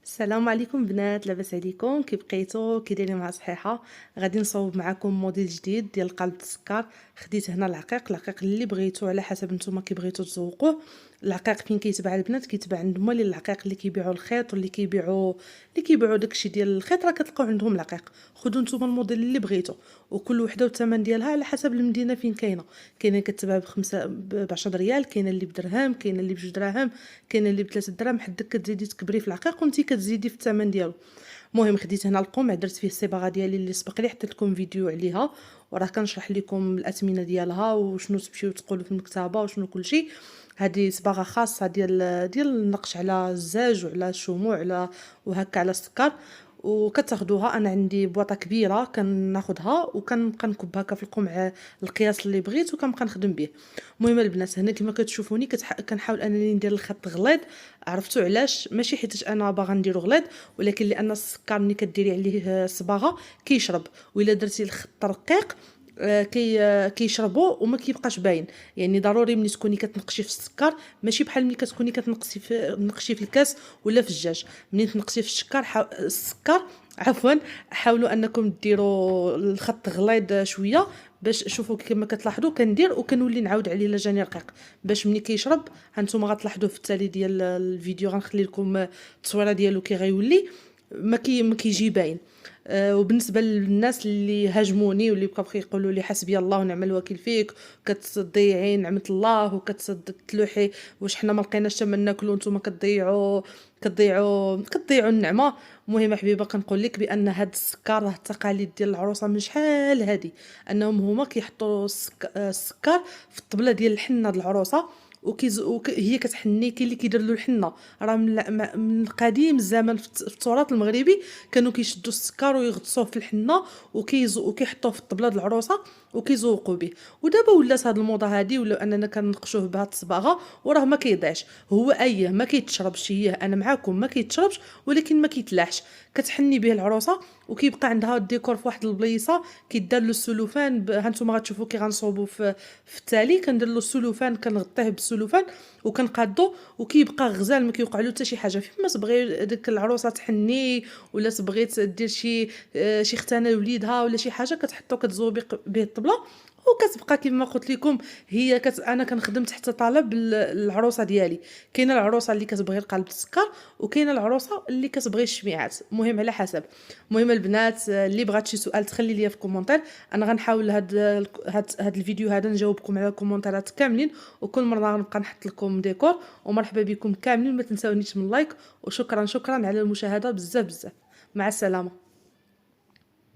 السلام عليكم بنات، لاباس عليكم؟ كي بقيتو؟ كي دايرين مع صحيحه؟ غادي نصاوب معكم موديل جديد ديال قالب السكر. خديت هنا العقيق اللي بغيتو على حسب نتوما كي بغيتو تزوقوه. العقيق فين كيتباع البنات؟ كيتباع عند مولين العقيق اللي كيبيعوا الخيط واللي كيبيعوا داكشي ديال الخيط، راه كتلقاو عندهم العقيق. خذوا نتوما الموديل اللي بغيتو، وكل وحده والثمن ديالها على حسب المدينه فين كاينه كتباع ب 10 ريال، كاينه اللي بدرهم، كاينه اللي ب2 دراهم، كاينه اللي ب3 دراهم، حدك كتزيدي تكبري في العقيق وانتي كتزيدي في الثمن ديالو. المهم خديت هنا القمع، درت فيه الصباغه ديالي اللي سبق لي، حطيت لكم فيديو عليها وراه كنشرح لكم الاثمنه ديالها وشنو تمشيو تقولوا في المكتبه وشنو كلشي. هذه صباغه خاصه ديال النقش على الزاج وعلى الشموع على وهكا على السكر. وكتاخدوها، انا عندي بواطه كبيره كناخدها وكنبقى نكب هكا في القمع القياس اللي بغيت وكنبقى نخدم به. المهم البنات هنا كما كتشوفوني كنحاول انني ندير الخط غليظ. عرفتوا علاش؟ ماشي حيت انا باغا نديرو غليظ، ولكن لان السكر ملي كديري عليه صباغه كيشرب، والا درتي الخط رقيق كيشربوا وما كيبقاش باين. يعني ضروري ملي تكوني كتنقشي في السكر ماشي بحال ملي كتكوني كتنقشي في الكاس ولا في الدجاج. ملي تنقشي في السكر عفوا، حاولوا انكم ديروا الخط غليظ شويه باش شوفوا كما كتلاحظوا كندير وكنولي نعاود عليه الا جاني رقيق باش ملي كيشرب. هانتوما غتلاحظوا في التالي ديال الفيديو غنخلي لكم التصويره ديالو كي غيولي ما كيجي باين. وبالنسبه للناس اللي هاجموني واللي بقاو كيقولوا لي حسبي الله ونعم الوكيل فيك، كتضيعي نعمه الله وكتلوحي واش حنا ما لقيناش حتى ما ناكلوا نتوما كتضيعوا النعمه. المهم حبيبه كنقول لك بان هاد السكر راه التقاليد ديال العروسه من شحال هادي، انهم هما كيحطوا السكر في الطبله ديال الحنه ديال العروسه هي كتحني. كاين اللي كيدير له الحنه، راه من قديم الزمن في التراث المغربي كانوا كيشدوا السكر ويغطسوه في الحنه وكيحطوه في الطبله ديال العروسه وكيزوقوا به. ودابا ولات هاد الموضه هادي ولا اننا كنقشوه بهاد الصباغه وراه ما كيضيعش. هو ما كيتشربش، انا معاكم ما كيتشربش ولكن ما كيتلاحش. كتحني به العروسه وكيبقى عندها الديكور في واحد البليصه كيدار له السلوفان. هانتوما غتشوفوا كي غنصوبوا في التالي كندير له السلوفان، كنغطيه بالسلوفان وكنقادو وكيبقى غزال ما كيوقع له حتى شي حاجه. فيما تبغي ديك العروسه تحني ولا تبغي دير شي ختانه لوليدها ولا شي حاجه كتحطو كتزوبي به الطبله وكتبقى كما قلت لكم. انا كنخدم تحت طلب العروسه ديالي. كاينه العروسه اللي كتبغي القالب السكر وكاينه العروسه اللي كتبغي الشميعات، المهم على حسب. المهم البنات اللي بغات شي سؤال تخلي ليا في كومونتير، انا غنحاول هاد الفيديو هذا نجاوبكم على الكومونتيرات كاملين، وكل مره غنبقى نحط لكم ديكور. ومرحبا بكم كاملين، ما تنساونيش من لايك، وشكرا على المشاهده بزاف. مع السلامه.